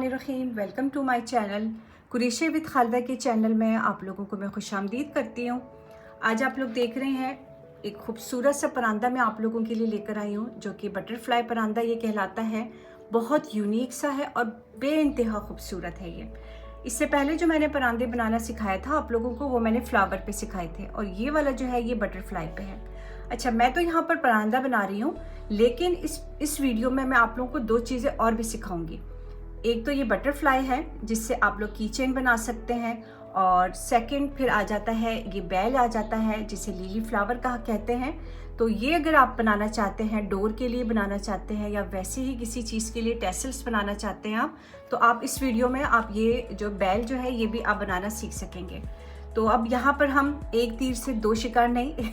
बिस्मिल्लाहिर्रहमानिर्रहीम। Welcome to my channel Qureshi with Khalida के channel में आप लोगों को मैं खुशामदीद करती हूँ। आज आप लोग देख रहे हैं एक खूबसूरत सा परांदा मैं आप लोगों के लिए लेकर आई हूँ, जो कि बटरफ्लाई परांदा ये कहलाता है। बहुत यूनिक सा है और बेइंतहा खूबसूरत है ये। इससे पहले जो मैंने परांदे बनाना सिखाया था आप लोगों को, वो मैंने फ्लावर पे सिखाए थे, और ये वाला जो है ये बटरफ्लाई पे है। अच्छा, मैं तो यहाँ पर परांदा बना रही हूँ, लेकिन इस वीडियो में मैं आप लोगों को दो चीज़ें और भी सिखाऊंगी। एक तो ये बटरफ्लाई है जिससे आप लोग की चेन बना सकते हैं, और सेकंड फिर आ जाता है ये बेल आ जाता है जिसे लिली फ्लावर कहा कहते हैं। तो ये अगर आप बनाना चाहते हैं, डोर के लिए बनाना चाहते हैं या वैसे ही किसी चीज़ के लिए टेसल्स बनाना चाहते हैं आप, तो आप इस वीडियो में आप ये जो बेल जो है ये भी आप बनाना सीख सकेंगे। तो अब यहाँ पर हम एक तीर से दो शिकार नहीं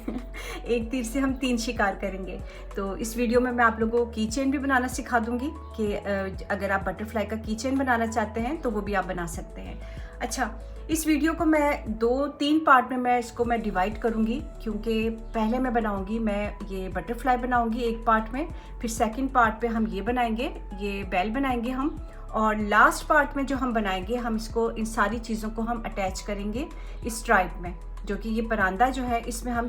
एक तीर से हम तीन शिकार करेंगे। तो इस वीडियो में मैं आप लोगों को की चेन भी बनाना सिखा दूंगी कि अगर आप बटरफ्लाई का की चेन बनाना चाहते हैं तो वो भी आप बना सकते हैं। अच्छा, इस वीडियो को मैं दो तीन पार्ट में इसको डिवाइड करूंगी, क्योंकि पहले मैं बनाऊंगी, मैं ये बटरफ्लाई बनाऊंगी एक पार्ट में, फिर सेकंड पार्ट पे हम ये बनाएंगे, ये बेल बनाएंगे हम, और लास्ट पार्ट में जो हम बनाएंगे हम इसको इन सारी चीज़ों को हम अटैच करेंगे इस स्ट्राइप में, जो कि ये परांदा जो है इसमें हम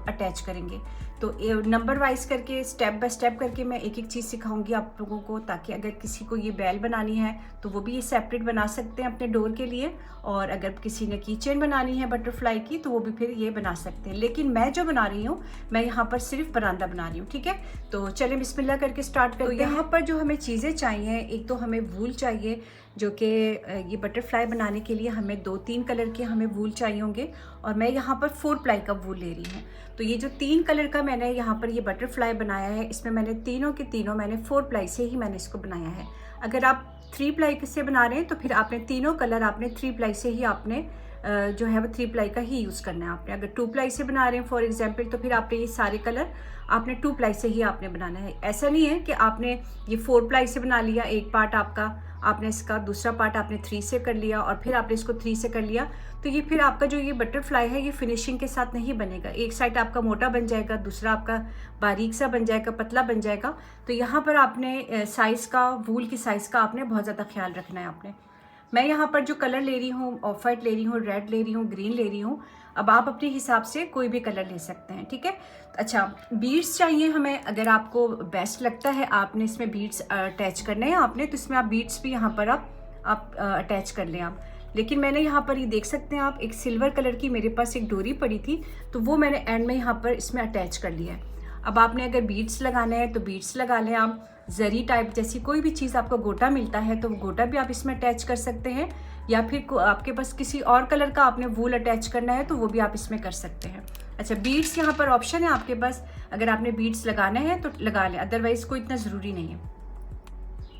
अटैच करेंगे। तो नंबर वाइज करके स्टेप बाय स्टेप करके मैं एक एक चीज़ सिखाऊंगी आप लोगों को, ताकि अगर किसी को ये बेल बनानी है तो वो भी ये सेपरेट बना सकते हैं अपने डोर के लिए, और अगर किसी ने की चेन बनानी है बटरफ्लाई की तो वो भी फिर ये बना सकते हैं। लेकिन मैं जो बना रही हूँ, मैं यहाँ पर सिर्फ परांदा बना रही हूँ, ठीक है। तो चलें बिस्मिल्लाह करके स्टार्ट करते हैं। तो यहाँ पर जो हमें चीज़ें चाहिए, एक तो हमें वूल चाहिए, जो कि ये बटरफ्लाई बनाने के लिए हमें 2-3 कलर के हमें वूल चाहिए होंगे, और मैं यहाँ पर 4 प्लाई का वूल ले रही हूँ। तो ये जो 3 कलर का मैंने यहाँ पर ये बटरफ्लाई बनाया है, इसमें मैंने तीनों के तीनों मैंने 4 प्लाई से ही मैंने इसको बनाया है। अगर आप 3 प्लाई से बना रहे हैं तो फिर आपने तीनों कलर आपने 3 प्लाई से ही आपने जो है वो 3 प्लाई का ही यूज़ करना है आपने। अगर 2 प्लाई से बना रहे हैं फॉर एग्जांपल, तो फिर आपने ये सारे कलर आपने 2 प्लाई से ही आपने बनाना है। ऐसा नहीं है कि आपने ये 4 प्लाई से बना लिया एक पार्ट आपका, आपने इसका दूसरा पार्ट आपने 3 से कर लिया और फिर आपने इसको 3 से कर लिया, तो ये फिर आपका जो ये बटरफ्लाई है ये फिनिशिंग के साथ नहीं बनेगा। एक साइड आपका मोटा बन जाएगा, दूसरा आपका बारीक सा बन जाएगा, पतला बन जाएगा। तो यहाँ पर आपने साइज़ का, वूल की साइज़ का आपने बहुत ज़्यादा ख्याल रखना है आपने। मैं यहाँ पर जो कलर ले रही हूँ, ऑफ वाइट ले रही हूँ, रेड ले रही हूँ, ग्रीन ले रही हूँ। अब आप अपने हिसाब से कोई भी कलर ले सकते हैं, ठीक है। अच्छा, बीड्स चाहिए हमें। अगर आपको बेस्ट लगता है आपने इसमें बीड्स अटैच करने हैं आपने, तो इसमें आप बीड्स भी यहाँ पर आप अटैच कर लें आप। लेकिन मैंने यहाँ पर ये देख सकते हैं आप, एक सिल्वर कलर की मेरे पास एक डोरी पड़ी थी, तो वो मैंने एंड में यहाँ पर इसमें अटैच कर लिया है। अब आपने अगर बीड्स लगाने हैं तो बीड्स लगा लें आप। जरी टाइप जैसी कोई भी चीज़, आपको गोटा मिलता है तो गोटा भी आप इसमें अटैच कर सकते हैं, या फिर आपके पास किसी और कलर का आपने वूल अटैच करना है तो वो भी आप इसमें कर सकते हैं। अच्छा, बीड्स यहाँ पर ऑप्शन है आपके पास, अगर आपने बीड्स लगाना है तो लगा लें, अदरवाइज कोई इतना ज़रूरी नहीं है।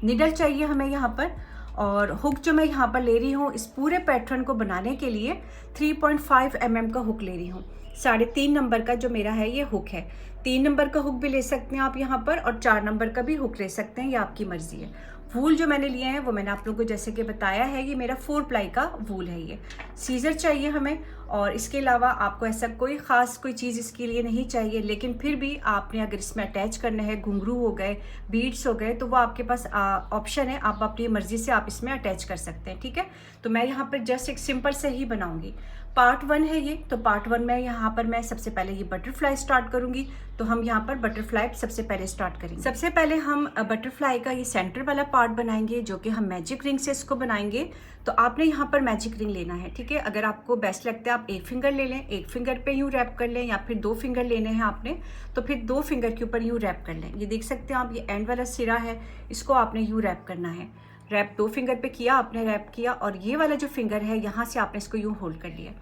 निडल चाहिए हमें यहाँ पर, और हुक जो मैं यहाँ पर ले रही हूँ इस पूरे पैटर्न को बनाने के लिए 3.5 mm का हुक ले रही हूँ। 3.5 नंबर का जो मेरा है ये हुक है। 3 नंबर का हुक भी ले सकते हैं आप यहाँ पर, और 4 नंबर का भी हुक ले सकते हैं, ये आपकी मर्जी है। वूल जो मैंने लिए हैं वो मैंने आप लोगों को जैसे कि बताया है, ये मेरा 4 प्लाई का वूल है। ये सीजर चाहिए हमें, और इसके अलावा आपको ऐसा कोई ख़ास कोई चीज़ इसके लिए नहीं चाहिए। लेकिन फिर भी आपने अगर इसमें अटैच करना है, घुंघरू हो गए, बीड्स हो गए, तो वो आपके पास ऑप्शन है, आप अपनी मर्ज़ी से आप इसमें अटैच कर सकते हैं, ठीक है। तो मैं यहाँ पर जस्ट एक सिंपल से ही बनाऊँगी। पार्ट 1 है ये, तो पार्ट 1 में यहाँ पर मैं सबसे पहले ये बटरफ्लाई स्टार्ट करूँगी। तो हम यहाँ पर बटरफ्लाई सबसे पहले स्टार्ट करेंगे। सबसे पहले हम बटरफ्लाई का ये सेंटर वाला पार्ट बनाएंगे, जो कि हम मैजिक रिंग से इसको बनाएंगे। तो आपने यहाँ पर मैजिक रिंग लेना है, ठीक है। अगर आपको बेस्ट लगता है आप एक फिंगर ले लें, एक फिंगर पे यूँ रैप कर लें, या फिर 2 फिंगर लेने हैं आपने तो फिर 2 फिंगर के ऊपर यूँ रैप कर लें। ये देख सकते हैं आप, ये एंड वाला सिरा है, इसको आपने यूँ रैप करना है। रैप 2 फिंगर पे किया आपने, रैप किया, और ये वाला जो फिंगर है यहाँ से आपने इसको यूँ होल्ड कर लिया।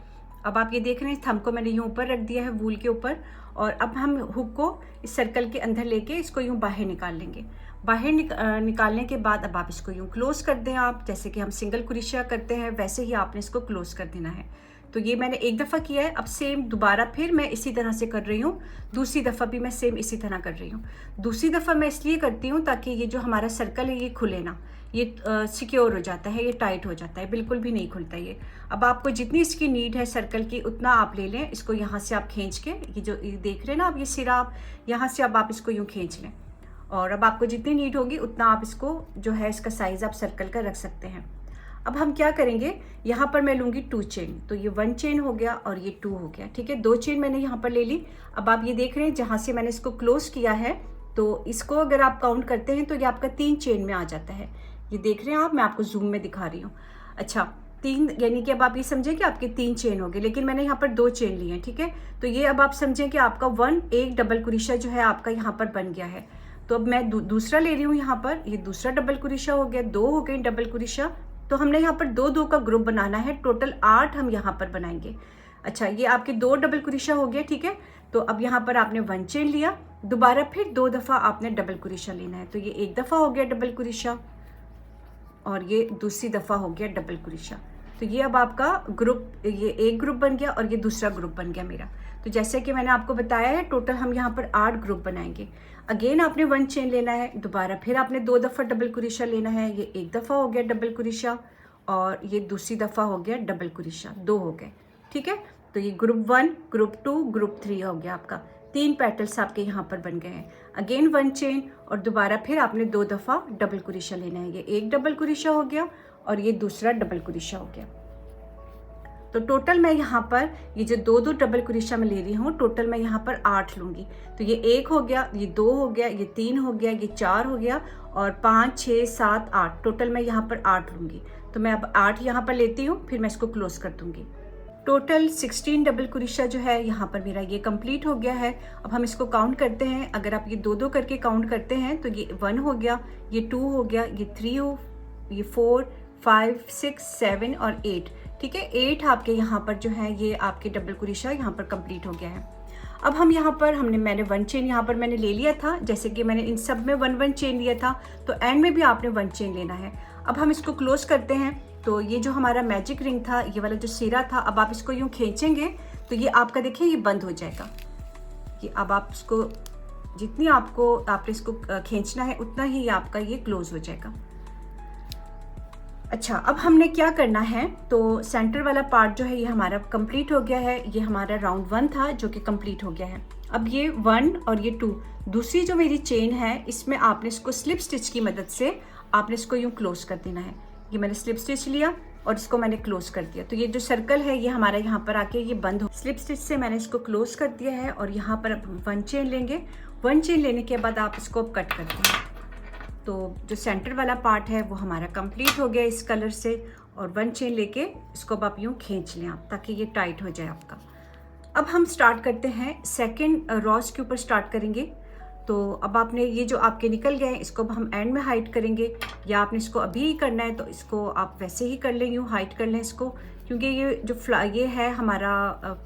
अब आप ये देख रहे हैं, थंब को मैंने यूँ ऊपर रख दिया है वूल के ऊपर, और अब हम हुक को इस सर्कल के अंदर लेके इसको यूँ बाहर निकाल लेंगे। बाहर निकालने के बाद अब आप इसको यूँ क्लोज़ कर दें आप, जैसे कि हम सिंगल क्रोशिया करते हैं वैसे ही आपने इसको क्लोज़ कर देना है। तो ये मैंने एक दफ़ा किया है, अब सेम दोबारा फिर मैं इसी तरह से कर रही हूँ। दूसरी दफ़ा भी मैं सेम इसी तरह कर रही हूँ। दूसरी दफ़ा मैं इसलिए करती हूँ ताकि ये जो हमारा सर्कल है ये खुले ना, ये सिक्योर हो जाता है, ये टाइट हो जाता है, बिल्कुल भी नहीं खुलता ये। अब आपको जितनी इसकी नीड है सर्कल की उतना आप ले लें। इसको यहाँ से आप खींच के, ये जो ये देख रहे हैं ना आप, ये सिरा आप यहाँ से अब आप इसको यूँ खींच लें, और अब आपको जितनी नीड होगी उतना आप इसको जो है इसका साइज़ आप सर्कल का रख सकते हैं। अब हम क्या करेंगे, यहाँ पर मैं लूँगी 2 चेन, तो ये 1 चेन हो गया और ये 2 हो गया, ठीक है। 2 चेन मैंने यहाँ पर ले ली। अब आप ये देख रहे हैं जहाँ से मैंने इसको क्लोज किया है, तो इसको अगर आप काउंट करते हैं तो ये आपका 3 चेन में आ जाता है। ये देख रहे हैं आप, मैं आपको जूम में दिखा रही हूँ। अच्छा, 3 यानी कि अब आप ये समझें कि आपके 3 चेन हो गए, लेकिन मैंने यहाँ पर 2 चेन लिए हैं, ठीक है। तो ये अब आप समझें कि आपका 1 डबल क्रोशा जो है आपका यहाँ पर बन गया है। तो अब मैं दूसरा ले रही हूँ यहाँ पर, ये दूसरा डबल क्रोशा हो गया, 2 हो गए डबल क्रोशा। तो हमने यहाँ पर 2-2 का ग्रुप बनाना है, टोटल 8 हम यहाँ पर बनाएंगे। अच्छा, ये आपके 2 डबल क्रोशा हो गया, ठीक है। तो अब यहाँ पर आपने 1 चेन लिया, दोबारा फिर 2 दफ़ा आपने डबल क्रोशा लेना है। तो ये 1 दफ़ा हो गया डबल क्रोशा और ये दूसरी दफ़ा हो गया डबल क्रोशा। तो ये अब आपका ग्रुप, ये एक ग्रुप बन गया और ये दूसरा ग्रुप बन गया मेरा। तो जैसे कि मैंने आपको बताया है, टोटल हम यहाँ पर 8 ग्रुप बनाएंगे। अगेन आपने 1 चेन लेना है, दोबारा फिर आपने 2 दफ़ा डबल क्रोशा लेना है। ये 1 दफ़ा हो गया डबल क्रोशा और ये दूसरी दफ़ा हो गया डबल क्रोशा, 2 हो गए, ठीक है। तो ये ग्रुप 1, ग्रुप 2, ग्रुप 3 हो गया आपका। 3 पेटल्स आपके यहाँ पर बन गए हैं। अगेन 1 चेन और दोबारा फिर आपने 2 दफ़ा डबल क्रोशा लेना है। ये 1 डबल क्रोशा हो गया और ये दूसरा डबल क्रोशा हो गया। तो टोटल मैं यहाँ पर ये जो 2-2 डबल क्रोशा मैं ले रही हूँ, टोटल मैं यहाँ पर 8 लूँगी। तो ये 1 हो गया, ये 2 हो गया, ये 3 हो गया, ये 4 हो गया और 5, 6, 7, 8, टोटल मैं यहाँ पर 8 लूँगी। तो मैं अब 8 यहाँ पर लेती हूँ, फिर मैं इसको क्लोज कर दूँगी। टोटल 16 डबल क्रोशा जो है यहाँ पर मेरा ये कंप्लीट हो गया है। अब हम इसको काउंट करते हैं। अगर आप ये 2-2 करके काउंट करते हैं तो ये 1 हो गया, ये 2 हो गया, ये 3 हो, ये 4, 5, 6, 7 और 8, ठीक है। 8 आपके यहाँ पर जो है ये आपके डबल क्रोशा यहाँ पर कंप्लीट हो गया है। अब हम यहाँ पर मैंने 1 चेन यहाँ पर मैंने ले लिया था, जैसे कि मैंने इन सब में 1-1 चेन लिया था, तो एंड में भी आपने 1 चेन लेना है। अब हम इसको क्लोज करते हैं। तो ये जो हमारा मैजिक रिंग था, ये वाला जो सिरा था, अब आप इसको यूँ खींचेंगे तो ये आपका देखिए ये बंद हो जाएगा। ये अब आप इसको जितनी आपने इसको खींचना है उतना ही आपका ये क्लोज हो जाएगा। अच्छा, अब हमने क्या करना है, तो सेंटर वाला पार्ट जो है ये हमारा कंप्लीट हो गया है। ये हमारा राउंड 1 था जो कि कंप्लीट हो गया है। अब ये 1 और ये 2, दूसरी जो मेरी चेन है इसमें आपने इसको स्लिप स्टिच की मदद से आपने इसको यूँ क्लोज कर देना है। ये मैंने स्लिप स्टिच लिया और इसको मैंने क्लोज कर दिया। तो ये जो सर्कल है ये हमारा यहाँ पर आके ये बंद हो, स्लिप स्टिच से मैंने इसको क्लोज कर दिया है। और यहाँ पर अब 1 चेन लेंगे। 1 चेन लेने के बाद आप इसको कट कर देंगे। तो जो सेंटर वाला पार्ट है वो हमारा कंप्लीट हो गया इस कलर से। और 1 चेन लेके इसको अब आप यूँ खींच लें आप, ताकि ये टाइट हो जाए आपका। अब हम स्टार्ट करते हैं, सेकेंड रॉस के ऊपर स्टार्ट करेंगे। तो अब आपने ये जो आपके निकल गए हैं इसको अब हम एंड में हाइड करेंगे, या आपने इसको अभी ही करना है तो इसको आप वैसे ही कर लें, यूँ हाइड कर लें इसको, क्योंकि ये जो ये है हमारा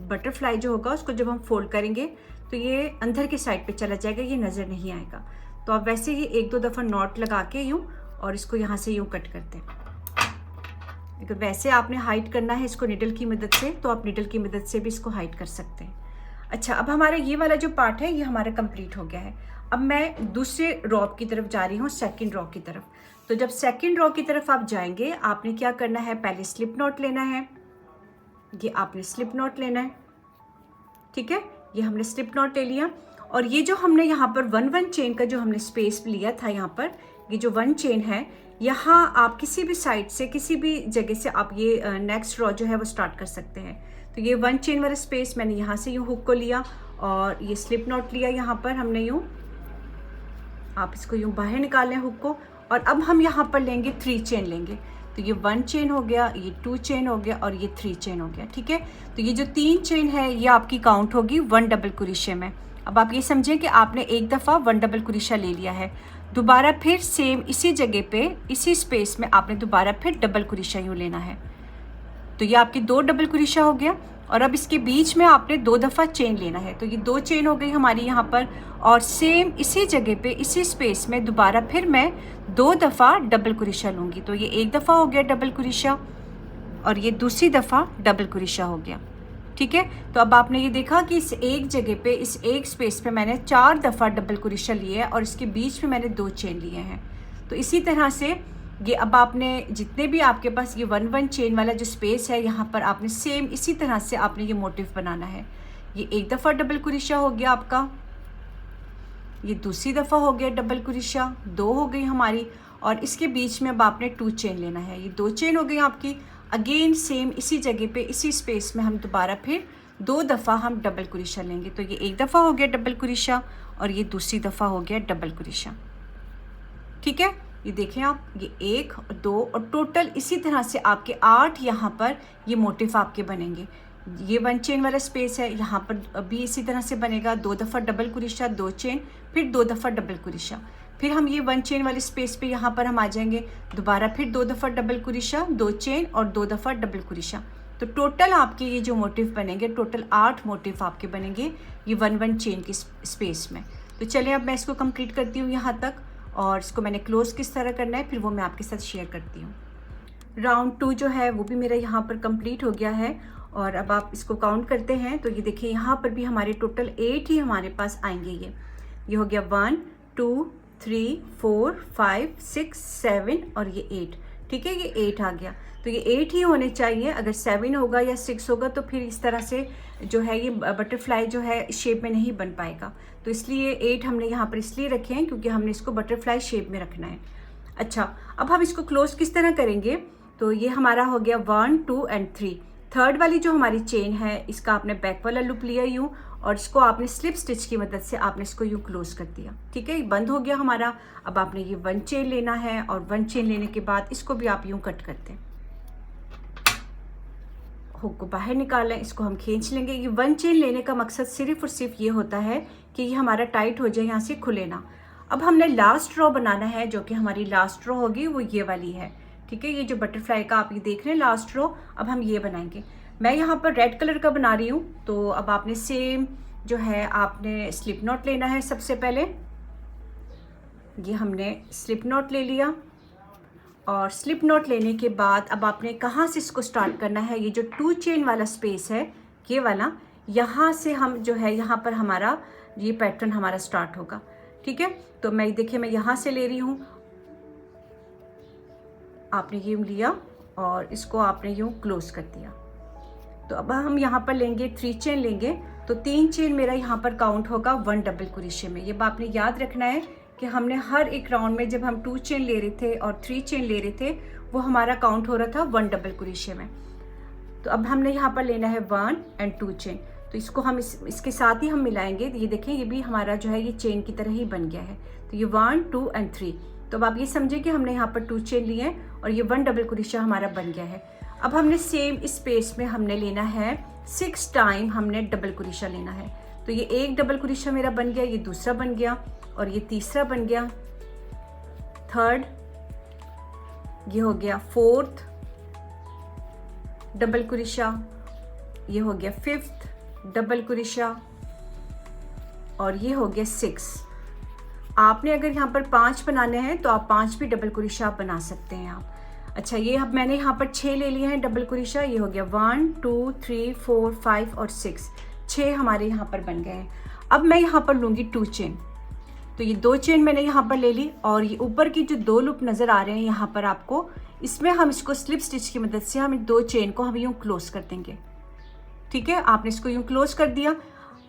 बटरफ्लाई जो होगा उसको जब हम फोल्ड करेंगे तो ये अंदर की साइड पे चला जाएगा, ये नज़र नहीं आएगा। तो आप वैसे ही 1-2 दफ़ा नॉट लगा के यूँ और इसको यहाँ से यूँ कट करते हैं। अगर वैसे आपने हाइड करना है इसको निडल की मदद से, तो आप निडल की मदद से भी इसको हाइड कर सकते हैं। अच्छा, अब हमारा ये वाला जो पार्ट है ये हमारा कंप्लीट हो गया है। अब मैं दूसरे रॉ की तरफ जा रही हूँ, सेकंड रॉ की तरफ। तो जब सेकंड रॉ की तरफ आप जाएंगे, आपने क्या करना है, पहले स्लिप नॉट लेना है। ये आपने स्लिप नॉट लेना है, ठीक है। ये हमने स्लिप नॉट ले लिया। और ये जो हमने यहाँ पर 1-1 चेन का जो हमने स्पेस लिया था, यहाँ पर ये जो 1 चेन है, यहाँ आप किसी भी साइड से, किसी भी जगह से आप ये नेक्स्ट रॉ जो है वो स्टार्ट कर सकते हैं। तो ये 1 चेन वाला स्पेस मैंने यहाँ से यूँ हुक को लिया और ये स्लिप नॉट लिया यहाँ पर हमने यूँ, आप इसको यूँ बाहर निकालें हुक को। और अब हम यहाँ पर लेंगे 3 चेन लेंगे। तो ये 1 चेन हो गया, ये 2 चेन हो गया और ये 3 चेन हो गया, ठीक है। तो ये जो 3 चेन है ये आपकी काउंट होगी 1 डबल क्रोशे में। अब आप ये समझें कि आपने एक दफ़ा 1 डबल क्रोशा ले लिया है, दोबारा फिर सेम इसी जगह पे, इसी स्पेस में आपने दोबारा फिर डबल क्रोशा यूँ लेना है। तो ये आपकी 2 डबल क्रोशा हो गया। और अब इसके बीच में आपने 2 दफ़ा चेन लेना है। तो ये 2 चेन हो गई हमारी यहाँ पर। और सेम इसी जगह पे, इसी स्पेस में दोबारा फिर मैं 2 दफ़ा डबल क्रोशा लूँगी। तो ये एक दफ़ा हो गया डबल क्रोशा और ये दूसरी दफ़ा डबल क्रोशा हो गया, ठीक है। तो अब आपने ये देखा कि इस एक जगह पे, इस एक स्पेस पे मैंने 4 दफ़ा डबल क्रोशा लिए है और इसके बीच में मैंने 2 चेन लिए हैं। तो इसी तरह से ये अब आपने जितने भी आपके पास ये 1-1 चेन वाला जो स्पेस है, यहाँ पर आपने सेम इसी तरह से आपने ये मोटिव बनाना है। ये एक दफ़ा डबल क्रोशा हो गया आपका, ये दूसरी दफ़ा हो गया डबल क्रोशिया, 2 हो गई हमारी, और इसके बीच में अब आपने 2 चेन लेना है। ये 2 चेन हो गई आपकी। अगेन सेम इसी जगह पे इसी स्पेस में हम दोबारा फिर 2 दफ़ा हम डबल क्रोशिया लेंगे। तो ये एक दफ़ा हो गया डबल क्रोशिया और ये दूसरी दफ़ा हो गया डबल क्रोशिया। ठीक है, ये देखें आप, ये 1 और 2 और टोटल इसी तरह से आपके 8 यहाँ पर ये मोटिफ आपके बनेंगे। ये 1 चेन वाला स्पेस है, यहाँ पर भी इसी तरह से बनेगा। 2 दफ़ा डबल क्रोशिया, 2 चेन, फिर 2 दफ़ा डबल क्रोशिया। फिर हम ये 1 चेन वाले स्पेस पे यहाँ पर हम आ जाएंगे, दोबारा फिर 2 दफ़ा डबल क्रोशिया, 2 चेन और 2 दफ़ा डबल क्रोशिया। तो टोटल आपके ये जो मोटिफ बनेंगे, टोटल 8 मोटिफ आपके बनेंगे ये 1 चेन की स्पेस में। तो चलिए अब मैं इसको कंप्लीट करती हूँ यहाँ तक, और इसको मैंने क्लोज किस तरह करना है फिर वो मैं आपके साथ शेयर करती हूँ। राउंड 2 जो है वो भी मेरा यहाँ पर कंप्लीट हो गया है, और अब आप इसको काउंट करते हैं तो ये देखिए यहाँ पर भी हमारे टोटल 8 ही हमारे पास आएंगे। ये हो गया 1 2 3 4 5 6 7 और ये 8। ठीक है, ये 8 आ गया। तो ये 8 ही होने चाहिए। अगर 7 होगा या 6 होगा तो फिर इस तरह से जो है ये बटरफ्लाई जो है शेप में नहीं बन पाएगा। तो इसलिए 8 हमने यहाँ पर इसलिए रखे हैं क्योंकि हमने इसको बटरफ्लाई शेप में रखना है। अच्छा, अब हम इसको क्लोज किस तरह करेंगे, तो ये हमारा हो गया 1 2 एंड 3। थर्ड वाली जो हमारी चेन है इसका आपने बैक वाला लूप लिया यूँ, और इसको आपने स्लिप स्टिच की मदद से आपने इसको यूँ क्लोज कर दिया। ठीक है, ये बंद हो गया हमारा। अब आपने ये 1 चेन लेना है, और 1 चेन लेने के बाद इसको भी आप यूँ कट करते हैं, हुक को बाहर निकालें, इसको हम खींच लेंगे। ये 1 चेन लेने का मकसद सिर्फ और सिर्फ ये होता है कि ये हमारा टाइट हो जाए, यहाँ से खुले ना। अब हमने लास्ट रो बनाना है, जो कि हमारी लास्ट रो होगी वो ये वाली है। ठीक है, ये जो बटरफ्लाई का आप ये देख रहे हैं लास्ट रो, अब हम ये बनाएंगे। मैं यहाँ पर रेड कलर का बना रही हूँ। तो अब आपने सेम जो है आपने स्लिप नॉट लेना है। सबसे पहले ये हमने स्लिप नॉट ले लिया, और स्लिप नॉट लेने के बाद अब आपने कहाँ से इसको स्टार्ट करना है, ये जो 2 चेन वाला स्पेस है ये वाला, यहाँ से हम जो है यहाँ पर हमारा ये पैटर्न हमारा स्टार्ट होगा। ठीक है, तो मैं देखिए मैं यहाँ से ले रही हूँ, आपने यूँ लिया और इसको आपने यूँ क्लोज कर दिया। तो अब हम यहाँ पर लेंगे 3 चेन लेंगे, तो 3 चेन मेरा यहाँ पर काउंट होगा 1 डबल क्रोशिया में। ये आपने याद रखना है कि हमने हर एक राउंड में जब हम 2 चेन ले रहे थे और 3 चेन ले रहे थे वो हमारा काउंट हो रहा था 1 डबल क्रोशिया में। तो अब हमने यहाँ पर लेना है 1 एंड 2 चेन, तो इसको हम इसके साथ ही हम मिलाएंगे। ये देखें ये भी हमारा जो है ये चेन की तरह ही बन गया है। तो ये 1 2 एंड 3। तो अब आप ये समझे कि हमने यहाँ पर 2 चेन लिए हैं और ये 1 डबल क्रोशिया हमारा बन गया है। अब हमने सेम इस स्पेस में हमने लेना है 6 टाइम हमने डबल क्रोशिया लेना है। तो ये एक डबल क्रोशिया मेरा बन गया, ये दूसरा बन गया और ये तीसरा बन गया, थर्ड, ये हो गया 4th डबल क्रोशिया, ये हो गया 5th डबल क्रोशिया और ये हो गया 6। आपने अगर यहाँ पर 5 बनाने हैं तो आप 5 भी डबल क्रोशिया आप बना सकते हैं आप। अच्छा, ये अब मैंने यहाँ पर 6 ले लिए हैं डबल क्रोशिया। ये हो गया 1 2 3 4 5 और 6 हमारे यहाँ पर बन गए हैं। अब मैं यहाँ पर लूँगी 2 चेन। तो ये 2 चेन मैंने यहाँ पर ले ली और ये ऊपर की जो 2 लूप नज़र आ रहे हैं यहाँ पर आपको, इसमें हम इसको स्लिप स्टिच की मदद से हम 2 चेन को हम यूँ क्लोज कर देंगे। ठीक है, आपने इसको यूँ क्लोज कर दिया।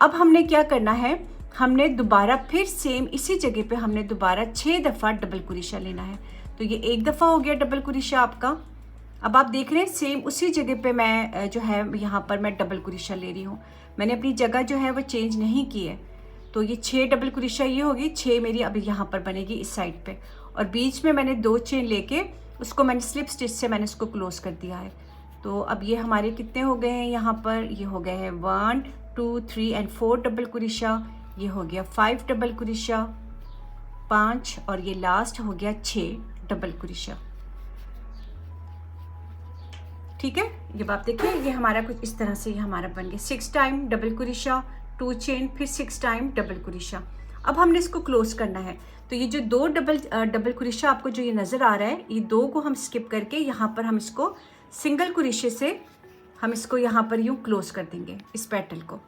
अब हमने क्या करना है, हमने दोबारा फिर सेम इसी जगह पे हमने दोबारा 6 दफ़ा डबल क्रोशिया लेना है। तो ये एक दफ़ा हो गया डबल क्रोशिया आपका। अब आप देख रहे हैं सेम उसी जगह पे मैं जो है यहाँ पर मैं डबल क्रोशिया ले रही हूँ। मैंने अपनी जगह जो है वो चेंज नहीं की है। तो ये 6 डबल क्रोशिया ये होगी, 6 मेरी अभी यहाँ पर बनेगी इस साइड पे, और बीच में मैंने 2 चेन लेके उसको मैंने स्लिप स्टिच से मैंने इसको क्लोज कर दिया है। तो अब ये हमारे कितने हो गए हैं यहाँ पर, ये हो गए हैं 1 2 3 एंड 4 डबल क्रोशिया, ये हो गया 5 डबल क्रोशिया, 5 और ये लास्ट हो गया 6 डबल क्रोशिया। ठीक है, जब आप देखिए ये हमारा कुछ इस तरह से ये हमारा बन गया 6 टाइम डबल क्रोशिया, 2 चेन, फिर 6 टाइम डबल क्रोशिया। अब हमने इसको क्लोज करना है। तो ये जो 2 डबल क्रोशिया आपको जो ये नज़र आ रहा है, ये 2 को हम स्किप करके यहाँ पर हम इसको सिंगल क्रोशिया से हम इसको यहाँ पर यूँ क्लोज कर देंगे इस पेटल को।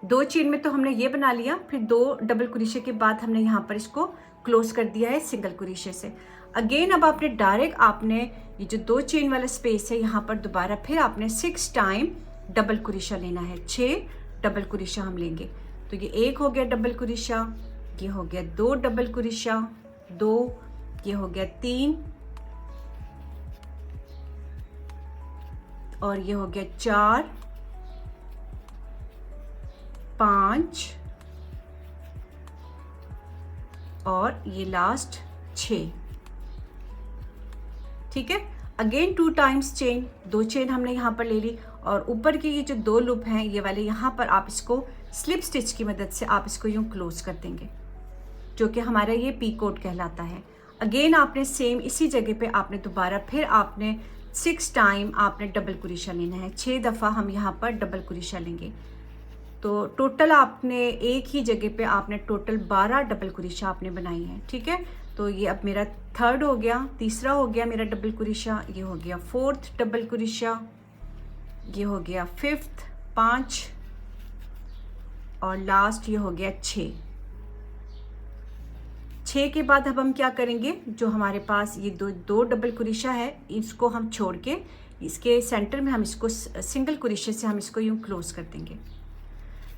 2 चेन में तो हमने ये बना लिया, फिर 2 डबल क्रोशिया के बाद हमने यहाँ पर इसको क्लोज कर दिया है सिंगल क्रोशिया से। अगेन अब आपने डायरेक्ट आपने ये जो 2 चेन वाला स्पेस है यहाँ पर दोबारा फिर आपने 6 टाइम डबल क्रोशिया लेना है, 6 डबल क्रोशिया हम लेंगे। तो ये एक हो गया डबल क्रोशा, ये हो गया 2 डबल क्रोशा, 2, ये हो गया 3 और ये हो गया 4, 5 और ये लास्ट 6। ठीक है, अगेन 2 टाइम्स चेन, 2 चेन हमने यहाँ पर ले ली और ऊपर के ये जो 2 लूप हैं ये वाले, यहाँ पर आप इसको स्लिप स्टिच की मदद से आप इसको यूँ क्लोज कर देंगे, जो कि हमारा ये पी कोड कहलाता है। अगेन आपने सेम इसी जगह पे आपने दोबारा फिर आपने 6 टाइम आपने डबल क्रोशा लेना है, 6 दफ़ा हम यहाँ पर डबल क्रोशा लेंगे। तो टोटल आपने एक ही जगह पे आपने टोटल 12 डबल क्रोशा आपने बनाई है। ठीक है, तो ये अब मेरा 3rd हो गया, तीसरा हो गया मेरा डबल क्रोशा, ये हो गया 4th डबल क्रोशा, ये हो गया 5th 5 और लास्ट ये हो गया 6। 6 के बाद अब हम क्या करेंगे, जो हमारे पास ये दो डबल क्रोशा है इसको हम छोड़ के इसके सेंटर में हम इसको सिंगल क्रोशे से हम इसको यूँ क्लोज कर देंगे।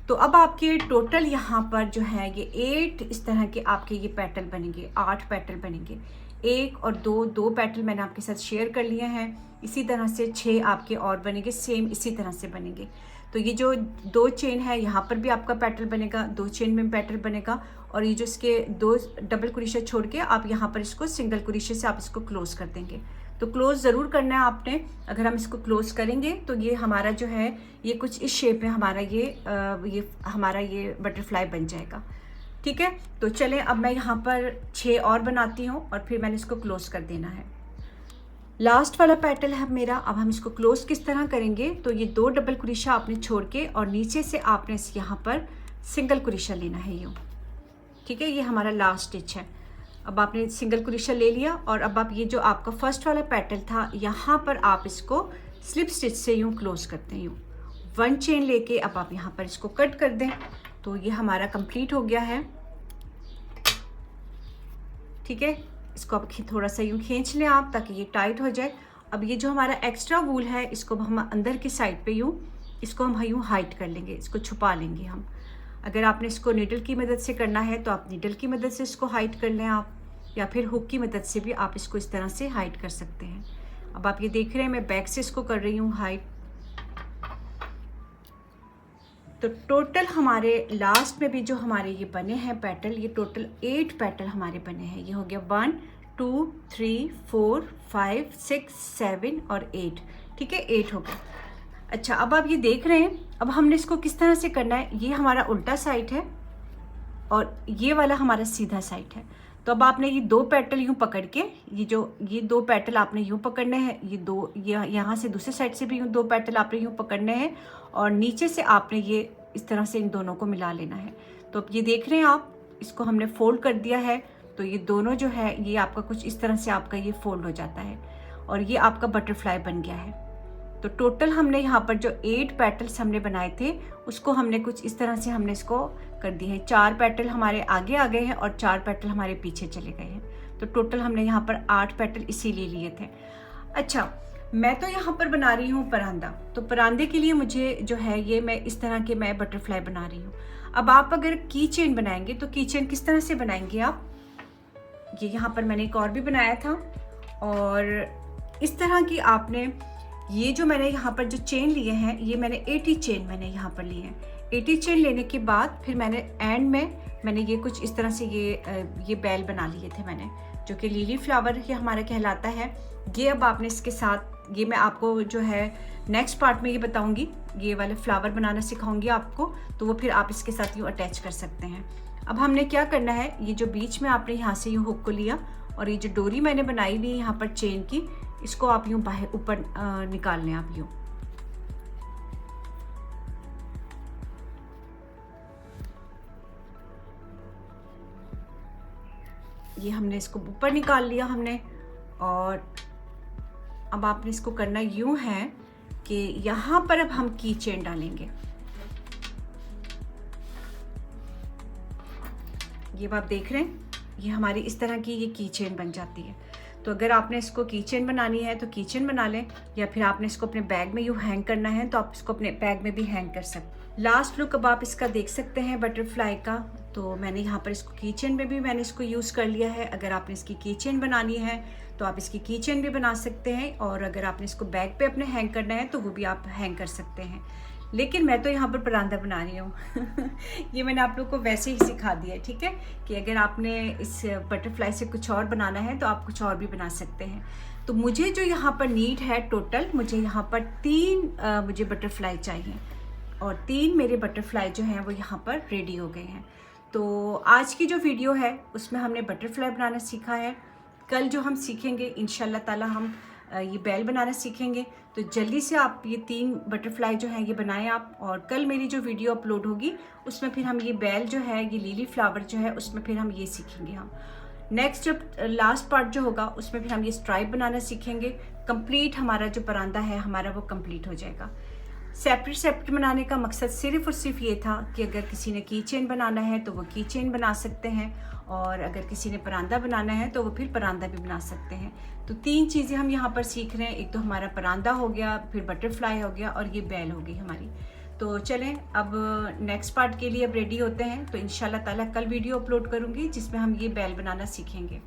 तो अब आपके टोटल यहाँ पर जो है ये 8 इस तरह के आपके ये पेटल बनेंगे, 8 पेटल बनेंगे। 1 और 2 पेटल मैंने आपके साथ शेयर कर लिए हैं। इसी तरह से 6 आपके और बनेंगे, सेम इसी तरह से बनेंगे। तो ये जो 2 चेन है यहाँ पर भी आपका पेटल बनेगा, 2 चेन में पेटल बनेगा और ये जो इसके 2 डबल क्रोशे छोड़ के आप यहाँ पर इसको सिंगल क्रोशे से आप इसको क्लोज कर देंगे। तो क्लोज ज़रूर करना है आपने। अगर हम इसको क्लोज करेंगे तो ये हमारा जो है ये कुछ इस शेप में हमारा ये हमारा ये बटरफ्लाई बन जाएगा। ठीक है, तो चलें अब मैं यहाँ पर 6 और बनाती हूँ और फिर मैंने इसको क्लोज कर देना है। लास्ट वाला पेटल है मेरा। अब हम इसको क्लोज किस तरह करेंगे, तो ये 2 डबल क्रोशा आपने छोड़ के और नीचे से आपने यहाँ पर सिंगल क्रोशा लेना है यूँ। ठीक है, ये हमारा लास्ट स्टिच है। अब आपने सिंगल क्रोशा ले लिया और अब आप ये जो आपका फर्स्ट वाला पेटल था यहाँ पर आप इसको स्लिप स्टिच से यूँ क्लोज करते हैं, यूँ 1 चेन लेके अब आप यहाँ पर इसको कट कर दें। तो ये हमारा कंप्लीट हो गया है। ठीक है, इसको आप थोड़ा सा यूँ खींच लें आप ताकि ये टाइट हो जाए। अब ये जो हमारा एक्स्ट्रा वूल है इसको हम अंदर की साइड पे यूँ इसको हम यूँ हाइड कर लेंगे, इसको छुपा लेंगे हम। अगर आपने इसको नीडल की मदद से करना है तो आप नीडल की मदद से इसको हाइड कर लें आप, या फिर हुक की मदद से भी आप इसको इस तरह से हाइड कर सकते हैं। अब आप ये देख रहे हैं मैं बैक से इसको कर रही हूँ हाइड। तो टोटल हमारे लास्ट में भी जो हमारे ये बने हैं पेटल, ये टोटल 8 पेटल हमारे बने हैं। ये हो गया 1 2 3 4 5 6 7 और 8। ठीक है, 8 हो गया। अच्छा, अब आप ये देख रहे हैं अब हमने इसको किस तरह से करना है। ये हमारा उल्टा साइड है और ये वाला हमारा सीधा साइड है। तो अब आपने ये 2 पेटल यूँ पकड़ के ये 2 पेटल आपने यूँ पकड़ने हैं, यहाँ से दूसरे साइड से भी यूँ 2 पेटल आपने यूँ पकड़ने हैं और नीचे से आपने ये इस तरह से इन दोनों को मिला लेना है। तो अब ये देख रहे हैं आप, इसको हमने फोल्ड कर दिया है। तो ये दोनों जो है ये आपका कुछ इस तरह से आपका ये फोल्ड हो जाता है और ये आपका बटरफ्लाई बन गया है। तो टोटल हमने यहाँ पर जो 8 पेटल्स हमने बनाए थे उसको हमने कुछ इस तरह से हमने इसको कर दिए हैं। 4 पेटल हमारे आगे आ गए हैं और 4 पेटल हमारे पीछे चले गए हैं। तो टोटल हमने यहाँ पर 8 पेटल इसीलिए लिए थे। अच्छा, मैं तो यहाँ पर बना रही हूँ परांदा। तो परांदे के लिए मुझे जो है ये मैं इस तरह के मैं बटरफ्लाई बना रही हूँ। अब आप अगर की चेन बनाएंगे तो की चेन किस तरह से बनाएंगे आप, ये यहाँ पर मैंने एक और भी बनाया था और इस तरह की आपने ये जो मैंने यहाँ पर जो चेन लिए हैं ये मैंने 80 चेन मैंने यहाँ पर लिए हैं। 80 चेन लेने के बाद फिर मैंने एंड में मैंने ये कुछ इस तरह से ये बैल बना लिए थे मैंने, जो कि लिली फ्लावर ये हमारा कहलाता है। ये अब आपने इसके साथ ये मैं आपको जो है नेक्स्ट पार्ट में ये बताऊंगी, ये वाले फ्लावर बनाना सिखाऊंगी आपको, तो वो फिर आप इसके साथ यूँ अटैच कर सकते हैं। अब हमने क्या करना है, ये जो बीच में आपने यहाँ से यूँ हुक को लिया और ये जो डोरी मैंने बनाई हुई है यहाँ पर चेन की, इसको आप यूँ बाहर ऊपर निकाल लें आप यूँ। ये हमने इसको ऊपर निकाल लिया हमने और अब आपने इसको करना यूँ है कि यहाँ पर अब हम की चेन डालेंगे। ये आप देख रहे हैं ये हमारी इस तरह की ये की चेन बन जाती है। तो अगर आपने इसको की चेन बनानी है तो की चेन बना लें, या फिर आपने इसको अपने बैग में यूँ हैंग करना है तो आप इसको अपने बैग में भी हैंग कर सकते हैं। लास्ट लुक अब आप इसका देख सकते हैं बटरफ्लाई का। तो मैंने यहाँ पर इसको की चेन में भी मैंने इसको यूज़ कर लिया है। अगर आपने इसकी की चेन बनानी है तो आप इसकी की चेन भी बना सकते हैं, और अगर आपने इसको बैग पे अपने हैंग करना है तो वो भी आप हैंग कर सकते हैं। लेकिन मैं तो यहाँ पर परांदा बना रही हूँ ये मैंने आप लोग को वैसे ही सिखा दिया है, ठीक है, कि अगर आपने इस बटरफ्लाई से कुछ और बनाना है तो आप कुछ और भी बना सकते हैं। तो मुझे जो यहाँ पर नीड है टोटल, मुझे यहाँ पर 3 मुझे बटरफ्लाई चाहिए, और 3 मेरे बटरफ्लाई जो हैं वो यहाँ पर रेडी हो गए हैं। तो आज की जो वीडियो है उसमें हमने बटरफ्लाई बनाना सीखा है। कल जो हम सीखेंगे इंशाल्लाह ताला हम ये बेल बनाना सीखेंगे। तो जल्दी से आप ये 3 बटरफ्लाई जो हैं ये बनाएं आप, और कल मेरी जो वीडियो अपलोड होगी उसमें फिर हम ये बेल जो है, ये लिली फ्लावर जो है, उसमें फिर हम ये सीखेंगे। हम नेक्स्ट जब लास्ट पार्ट जो होगा उसमें फिर हम ये स्ट्राइप बनाना सीखेंगे। कंप्लीट हमारा जो परांदा है हमारा वो कंप्लीट हो जाएगा। सेपरेट बनाने का मकसद सिर्फ़ और सिर्फ ये था कि अगर किसी ने की चेन बनाना है तो वो की चेन बना सकते हैं, और अगर किसी ने परांदा बनाना है तो वो फिर परांदा भी बना सकते हैं। तो 3 चीज़ें हम यहाँ पर सीख रहे हैं। एक तो हमारा परांदा हो गया, फिर बटरफ्लाई हो गया, और ये बेल हो गई हमारी। तो चलें अब नेक्स्ट पार्ट के लिए अब रेडी होते हैं। तो इंशाल्लाह ताला कल वीडियो अपलोड करूँगी जिसमें हम ये बेल बनाना सीखेंगे।